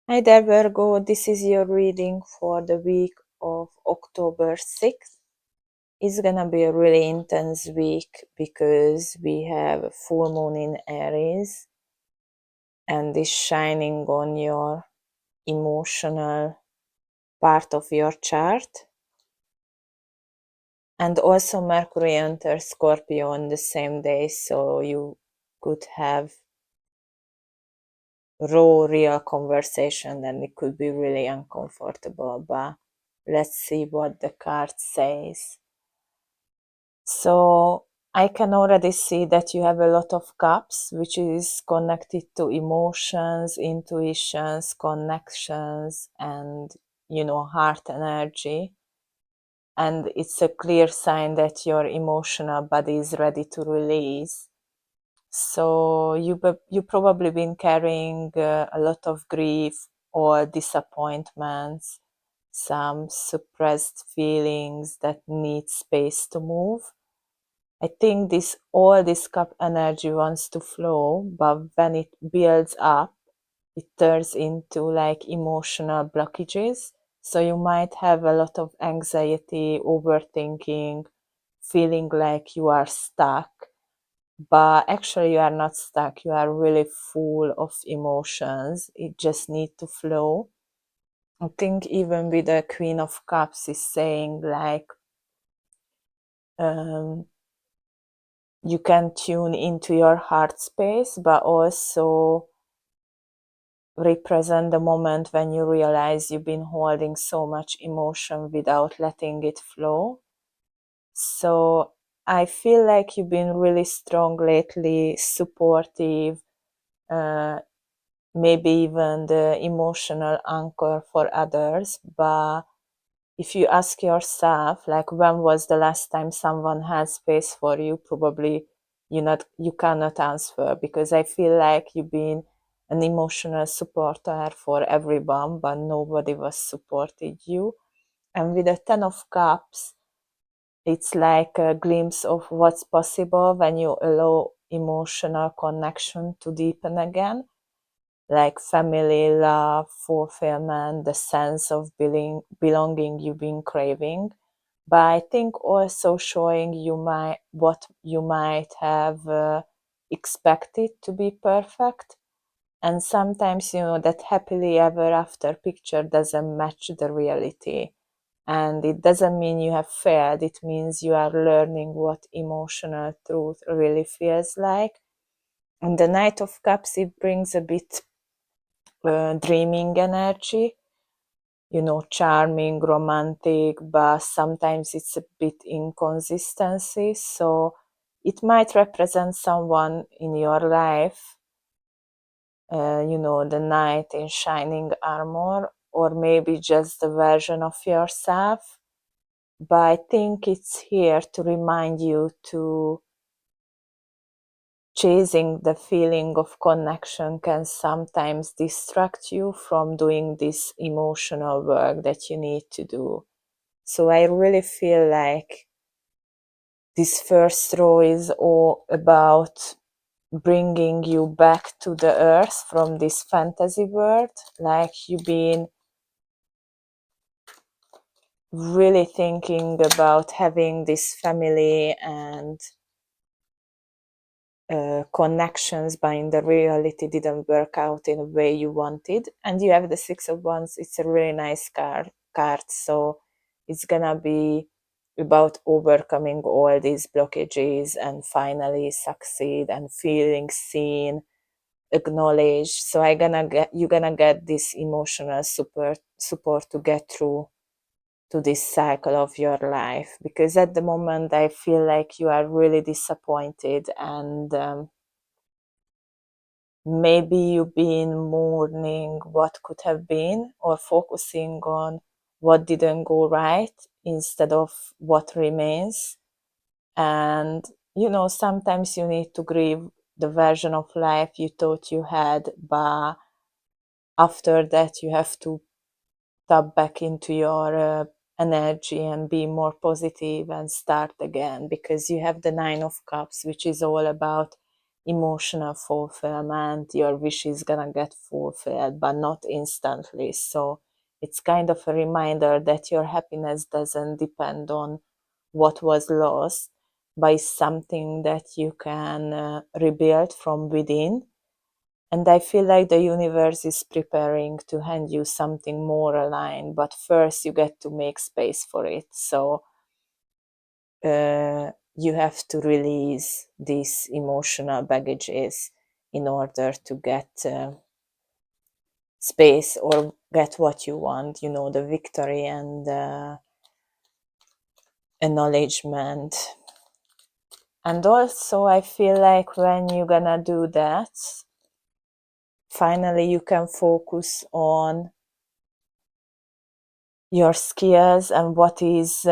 Hi there, Virgo. This is your reading for the week of October 6th. It's gonna be a really intense week because we have a full moon in Aries and is shining on your emotional part of your chart. And also, Mercury enters Scorpio on the same day, so you could have raw, real conversation and it could be really uncomfortable. But let's see what the card says. So I can already see that you have a lot of cups, which is connected to emotions, intuitions, connections, and heart energy. And it's a clear sign that your emotional body is ready to release. So you probably been carrying a lot of grief or disappointments, some suppressed feelings that need space to move. I think all this cup energy wants to flow, but when it builds up, it turns into like emotional blockages. So you might have a lot of anxiety, overthinking, feeling like you are stuck, but actually you are not stuck. You are really full of emotions. It just needs to flow. I think even with the Queen of Cups is saying like, um, you can tune into your heart space, but also represent the moment when you realize you've been holding so much emotion without letting it flow. So I feel like you've been really strong lately, supportive, uh, maybe even the emotional anchor for others. But if you ask yourself, like, when was the last time someone had space for you, probably you cannot answer, because I feel like you've been an emotional supporter for everyone, but nobody was supported you. And with the Ten of Cups, it's like a glimpse of what's possible when you allow emotional connection to deepen again, like family, love, fulfillment, the sense of belonging you've been craving. But I think also showing what you might have expected to be perfect. And sometimes, that happily ever after picture doesn't match the reality. And it doesn't mean you have failed, it means you are learning what emotional truth really feels like. And the Knight of Cups, it brings a bit dreaming energy, charming, romantic, but sometimes it's a bit inconsistency. So it might represent someone in your life, the knight in shining armor, or maybe just the version of yourself. But I think it's here to remind you to chasing the feeling of connection can sometimes distract you from doing this emotional work that you need to do. So I really feel like this first row is all about bringing you back to the earth from this fantasy world. Like, you've been really thinking about having this family and connections, but in the reality didn't work out in a way you wanted. And you have the Six of Wands. It's a really nice card. So it's gonna be about overcoming all these blockages and finally succeed and feeling seen, acknowledged. So you're gonna get this emotional support to get through to this cycle of your life, because at the moment I feel like you are really disappointed, and maybe you've been mourning what could have been or focusing on what didn't go right instead of what remains. And sometimes you need to grieve the version of life you thought you had, but after that you have to tap back into your energy and be more positive and start again, because you have the Nine of Cups, which is all about emotional fulfillment. Your wish is gonna get fulfilled, but not instantly. So it's kind of a reminder that your happiness doesn't depend on what was lost, but is something that you can rebuild from within. And I feel like the universe is preparing to hand you something more aligned, but first you get to make space for it. So you have to release these emotional baggages in order to get space or get what you want, the victory and acknowledgement. And also, I feel like when you're gonna do that, finally you can focus on your skills and what is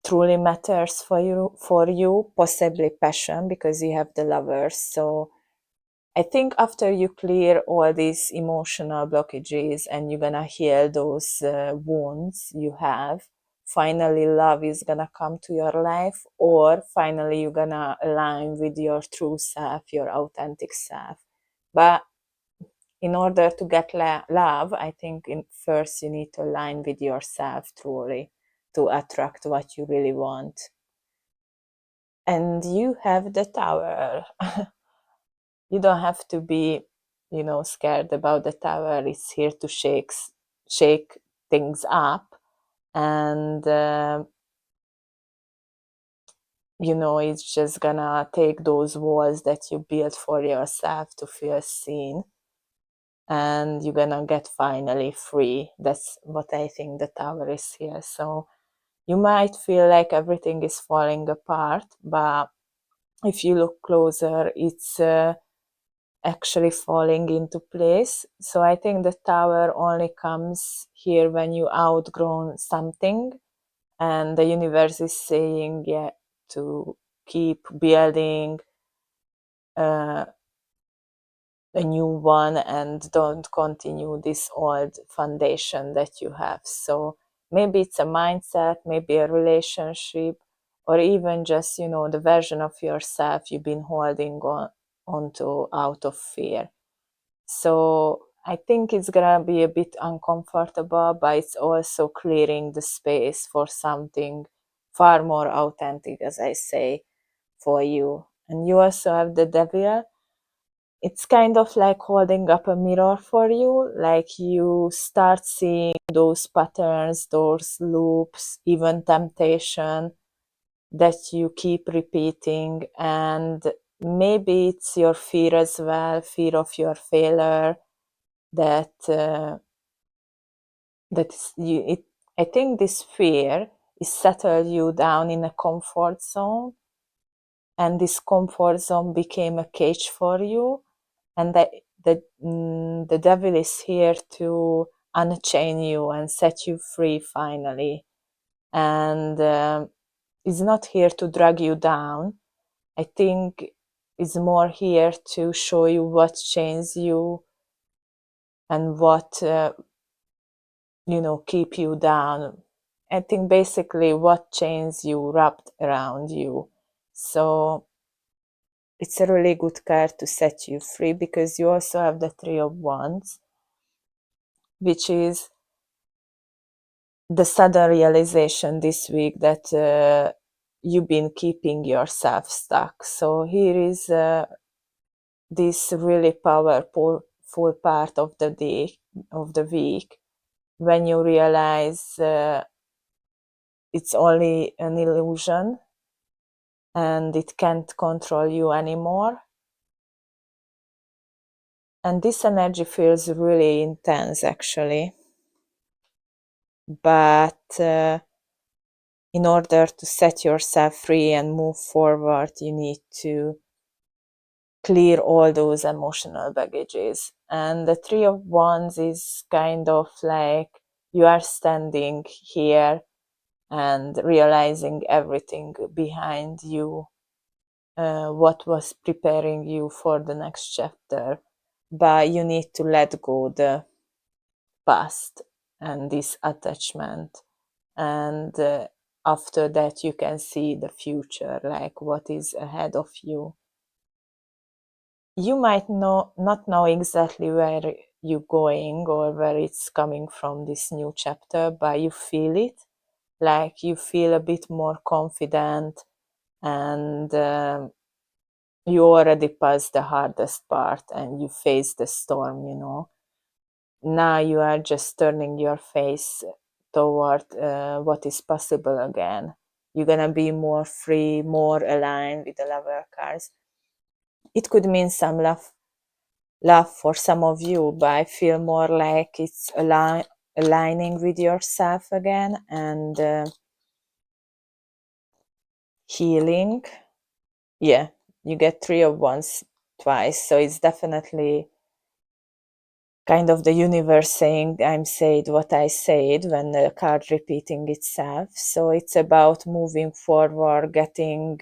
truly matters for you, possibly passion, because you have the lovers. So I think after you clear all these emotional blockages and you're gonna heal those wounds you have, finally love is gonna come to your life, or finally you're gonna align with your true self, your authentic self. But in order to get love, I think first you need to align with yourself truly to attract what you really want. And you have the tower. You don't have to be, scared about the tower. It's here to shake things up, and it's just gonna take those walls that you built for yourself to feel seen, and you're gonna get finally free. That's what I think the tower is here. So you might feel like everything is falling apart, but if you look closer, it's actually falling into place. So I think the tower only comes here when you outgrown something, and the universe is saying, yeah, to keep building uh, a new one and don't continue this old foundation that you have. So maybe it's a mindset, maybe a relationship, or even just, the version of yourself you've been holding onto out of fear. So I think it's gonna be a bit uncomfortable, but it's also clearing the space for something far more authentic, as I say, for you. And you also have the devil. It's kind of like holding up a mirror for you, like you start seeing those patterns, those loops, even temptation that you keep repeating. And maybe it's your fear as well, fear of your failure, that that is you it I think this fear is settled you down in a comfort zone, and this comfort zone became a cage for you, and the devil is here to unchain you and set you free finally, and is not here to drag you down. I think is more here to show you what chains you and what keep you down. I think basically what chains you wrapped around you. So it's a really good card to set you free, because you also have the Three of Wands, which is the sudden realization this week that you've been keeping yourself stuck. So here is this really powerful full part of the day, of the week, when you realize it's only an illusion and it can't control you anymore. And this energy feels really intense actually. But in order to set yourself free and move forward, you need to clear all those emotional baggages. And the Three of Wands is kind of like you are standing here and realizing everything behind you, what was preparing you for the next chapter. But you need to let go the past and this attachment, and after that you can see the future, like what is ahead of you. you might not know exactly where you're going or where it's coming from, this new chapter, but you feel it. Like you feel a bit more confident, and you already passed the hardest part and you face the storm. Now you are just turning your face toward what is possible again. You're gonna be more free, more aligned with the lover cards. It could mean some love for some of you, but I feel more like it's aligning with yourself again, and healing. Yeah, you get three of wands twice, so it's definitely kind of the universe saying I'm said what I said when the card repeating itself. So it's about moving forward, getting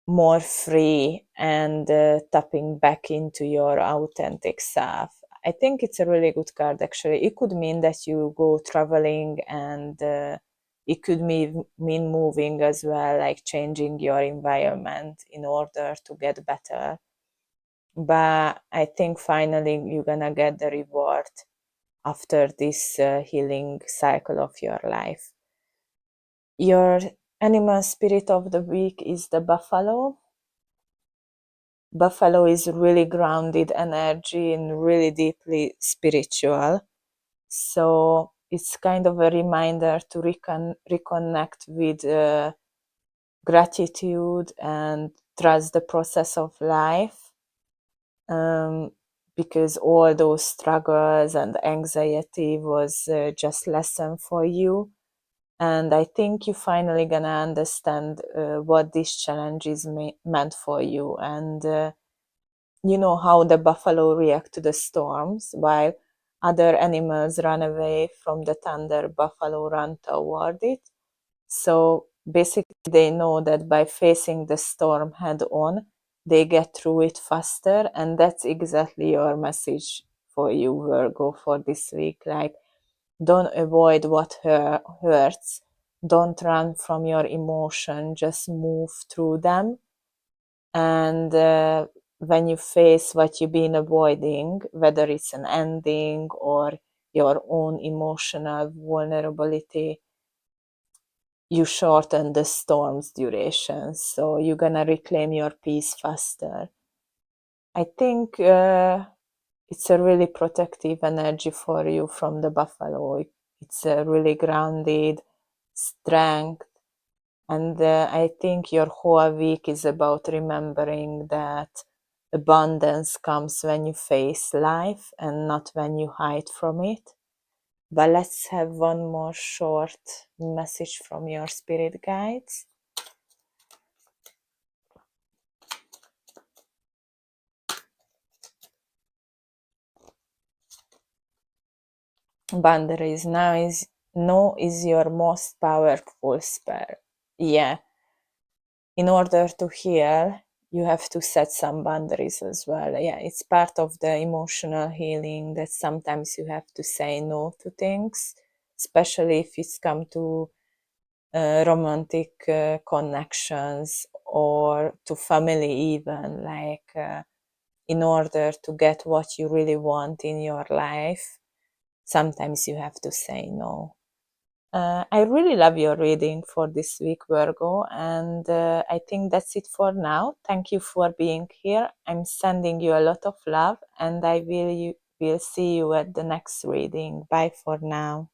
more free, and tapping back into your authentic self. I think it's a really good card actually. It could mean that you go traveling, and it could mean moving as well, like changing your environment in order to get better. But I think finally you're gonna get the reward after this healing cycle of your life. Your animal spirit of the week is the buffalo. Buffalo is really grounded energy and really deeply spiritual. So it's kind of a reminder to reconnect with gratitude and trust the process of life, um, because all those struggles and anxiety was just lesson for you. And I think you finally gonna understand what this challenge is meant for you, and you know how the buffalo react to the storms. While other animals run away from the thunder, buffalo run toward it. So basically they know that by facing the storm head on, they get through it faster. And that's exactly your message for you, Virgo, for this week. Like, don't avoid what hurts, don't run from your emotion, just move through them. And when you face what you've been avoiding, whether it's an ending or your own emotional vulnerability, you shorten the storm's duration. So you're gonna reclaim your peace faster. I think it's a really protective energy for you from the buffalo. It's a really grounded strength. And I think your whole week is about remembering that abundance comes when you face life and not when you hide from it. But let's have one more short message from your spirit guides. Boundaries now is no is your most powerful spell. Yeah, in order to heal, you have to set some boundaries as well. Yeah, it's part of the emotional healing that sometimes you have to say no to things, especially if it's come to romantic connections or to family, even. Like, in order to get what you really want in your life, sometimes you have to say no. I really love your reading for this week, Virgo, and I think that's it for now. Thank you for being here. I'm sending you a lot of love, and I will see you at the next reading. Bye for now.